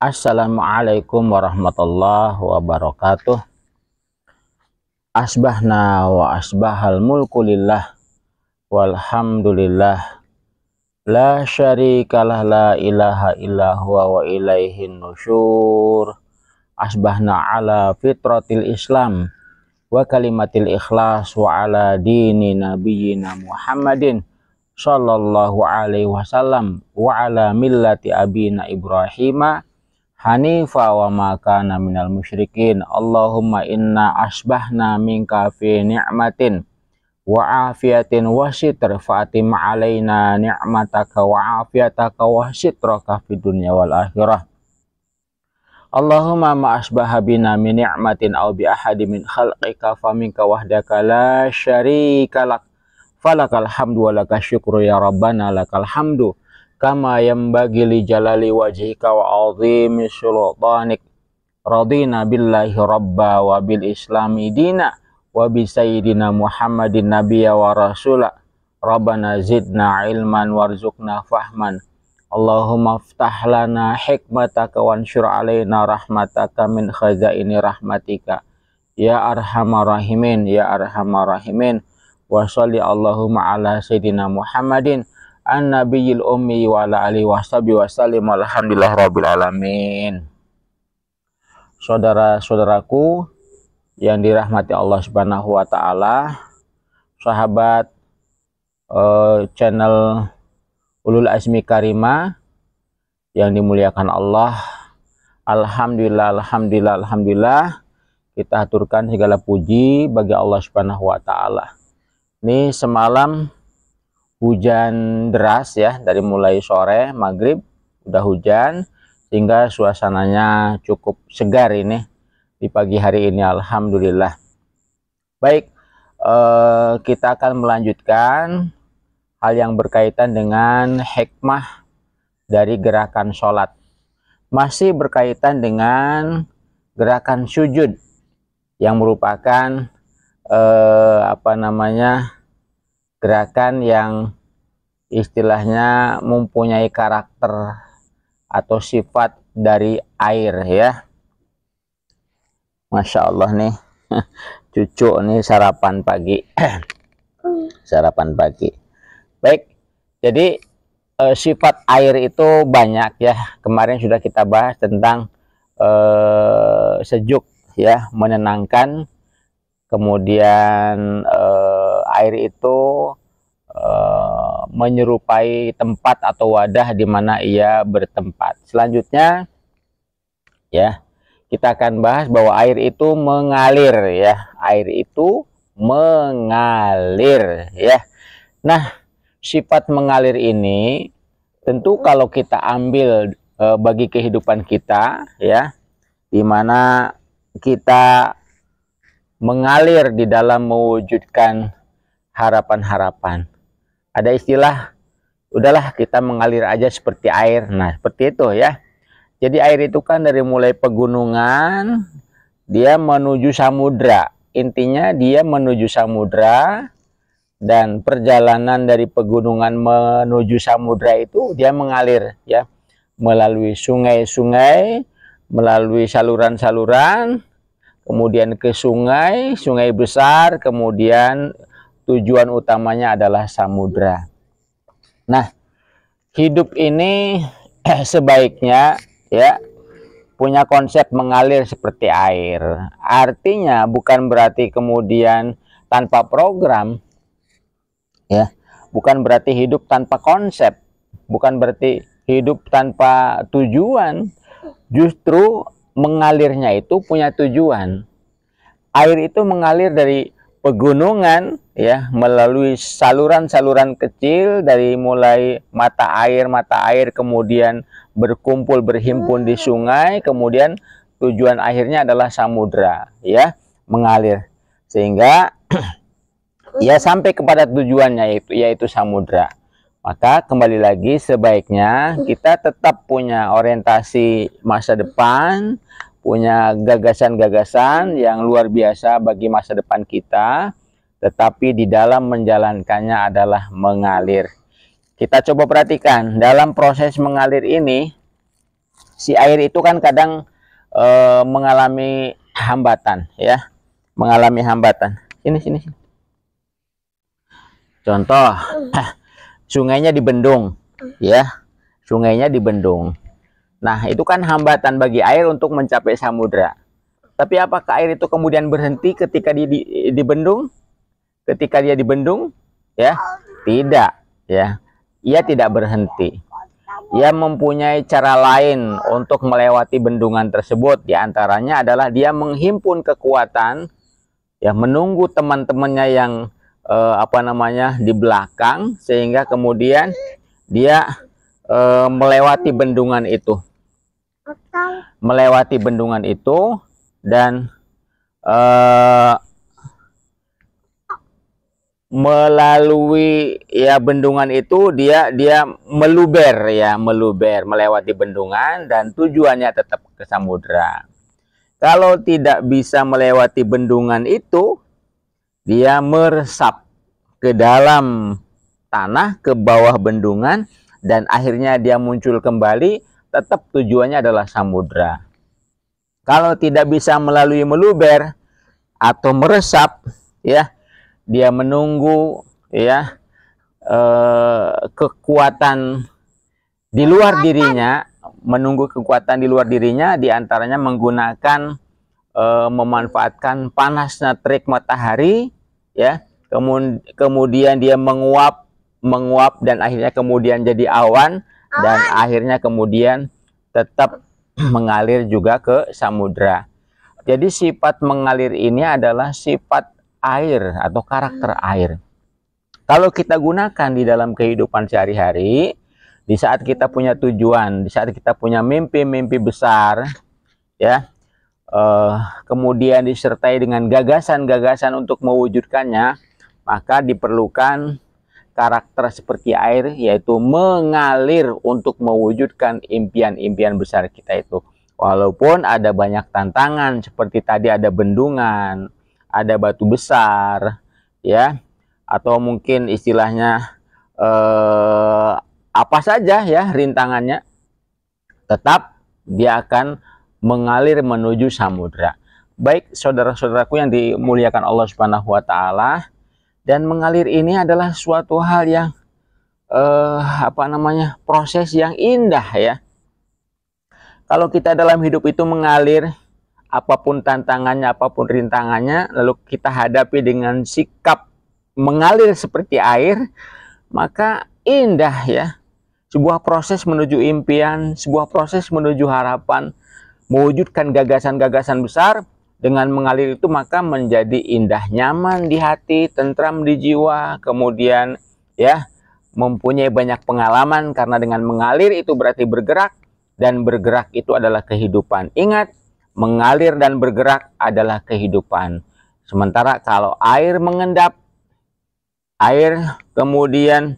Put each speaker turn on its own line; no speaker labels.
Assalamualaikum warahmatullahi wabarakatuh. Asbahna wa asbahal mulku lillah walhamdulillah la syarikalah la ilaha illa huwa wa ilaihin nusyur. Asbahna ala fitratil islam wa kalimatil ikhlas wa ala dini nabiyyina Muhammadin sallallahu alaihi wasallam wa ala millati abina Ibrahima hanifa wa ma kana minal musyrikin. Allahumma inna asbahna minka fi ni'matin wa afiyatin wa sitr fa'atim alaina ni'mataka wa afiyataka wa sitraka fi dunya wal akhirah. Allahumma ma asbaha bina min ni'matin aw bi ahadi min khalqika faminka wahdaka la syarika lak falakal hamdu wa lakal syukru ya rabbana lakal hamdu kama yanbaghi li jalali wajhika wa azimi sultanik. Radina billahi rabba wa bil islami dina wa bi sayyidina Muhammadin nabiyya wa rasula. Rabbana zidna ilman warzuqna fahman. Allahumma ftah lana hikmataka wansyur alaina rahmataka min khazaini rahmatika ya arhamar rahimin ya arhamar rahimin. Wa sholli Allahumma ala sayyidina Muhammadin an-nabiyil ummi wa ala alihi washabihi wasallim alhamdulillah rabbil alamin. Saudara-saudaraku yang dirahmati Allah Subhanahu wa taala, sahabat channel Ulul Azmi Karimah yang dimuliakan Allah, alhamdulillah kita aturkan segala puji bagi Allah Subhanahu wa taala. Ini semalam hujan deras ya, dari mulai sore maghrib udah hujan sehingga suasananya cukup segar ini di pagi hari ini, alhamdulillah. Baik, kita akan melanjutkan hal yang berkaitan dengan hikmah dari gerakan sholat, masih berkaitan dengan gerakan sujud yang merupakan gerakan yang istilahnya mempunyai karakter atau sifat dari air ya. Masya Allah nih cucu nih sarapan pagi sarapan pagi. Baik, jadi sifat air itu banyak ya. Kemarin sudah kita bahas tentang sejuk ya, menenangkan. Kemudian air itu menyerupai tempat atau wadah di mana ia bertempat. Selanjutnya ya, kita akan bahas bahwa air itu mengalir ya. Air itu mengalir ya. Nah, sifat mengalir ini tentu kalau kita ambil bagi kehidupan kita ya, di mana kita mengalir di dalam mewujudkan harapan-harapan. Ada istilah, udahlah kita mengalir aja seperti air. Nah, seperti itu ya. Jadi air itu kan dari mulai pegunungan, dia menuju samudra. Intinya dia menuju samudra, dan perjalanan dari pegunungan menuju samudra itu dia mengalir ya. Melalui sungai-sungai, melalui saluran-saluran, kemudian ke sungai, sungai besar, kemudian tujuan utamanya adalah samudra. Nah, hidup ini sebaiknya ya punya konsep mengalir seperti air. Artinya bukan berarti kemudian tanpa program ya, bukan berarti hidup tanpa konsep, bukan berarti hidup tanpa tujuan. Justru mengalirnya itu punya tujuan. Air itu mengalir dari pegunungan ya, melalui saluran-saluran kecil, dari mulai mata air kemudian berkumpul berhimpun di sungai, kemudian tujuan akhirnya adalah samudra ya, mengalir sehingga ya sampai kepada tujuannya yaitu samudra. Maka kembali lagi sebaiknya kita tetap punya orientasi masa depan, punya gagasan-gagasan yang luar biasa bagi masa depan kita, tetapi di dalam menjalankannya adalah mengalir. Kita coba perhatikan dalam proses mengalir ini, si air itu kan kadang mengalami hambatan, ya, mengalami hambatan. Sini. Contoh, sungainya dibendung, ya, sungainya dibendung. Nah, itu kan hambatan bagi air untuk mencapai samudra. Tapi apakah air itu kemudian berhenti ketika dibendung? Ketika dia dibendung, ya, tidak, ya, ia tidak berhenti. Ia mempunyai cara lain untuk melewati bendungan tersebut. Di antaranya adalah dia menghimpun kekuatan, ya, menunggu teman-temannya yang di belakang, sehingga kemudian dia melewati bendungan itu. Melewati bendungan itu dan melalui, ya, bendungan itu dia meluber, ya, meluber melewati bendungan dan tujuannya tetap ke samudra. Kalau tidak bisa melewati bendungan itu, dia meresap ke dalam tanah, ke bawah bendungan, dan akhirnya dia muncul kembali, tetap tujuannya adalah samudra. Kalau tidak bisa melalui meluber atau meresap, ya, dia menunggu, ya, kekuatan di luar dirinya, menunggu kekuatan di luar dirinya, diantaranya menggunakan memanfaatkan panasnya terik matahari, ya, kemudian dia menguap dan akhirnya kemudian jadi awan, dan akhirnya kemudian tetap mengalir juga ke samudra. Jadi sifat mengalir ini adalah sifat air atau karakter air. Kalau kita gunakan di dalam kehidupan sehari-hari, di saat kita punya tujuan, di saat kita punya mimpi-mimpi besar, ya, kemudian disertai dengan gagasan-gagasan untuk mewujudkannya, maka diperlukan karakter seperti air, yaitu mengalir untuk mewujudkan impian-impian besar kita itu. Walaupun ada banyak tantangan, seperti tadi ada bendungan, ada batu besar, ya, atau mungkin istilahnya apa saja, ya, rintangannya, tetap dia akan mengalir menuju samudra. Baik saudara-saudaraku yang dimuliakan Allah Subhanahu wa taala, dan mengalir ini adalah suatu hal yang proses yang indah, ya. Kalau kita dalam hidup itu mengalir, apapun tantangannya, apapun rintangannya, lalu kita hadapi dengan sikap mengalir seperti air, maka indah, ya. Sebuah proses menuju impian, sebuah proses menuju harapan, mewujudkan gagasan-gagasan besar dengan mengalir itu, maka menjadi indah, nyaman di hati, tentram di jiwa, kemudian, ya, mempunyai banyak pengalaman, karena dengan mengalir itu berarti bergerak, dan bergerak itu adalah kehidupan. Ingat, mengalir dan bergerak adalah kehidupan. Sementara kalau air mengendap, air kemudian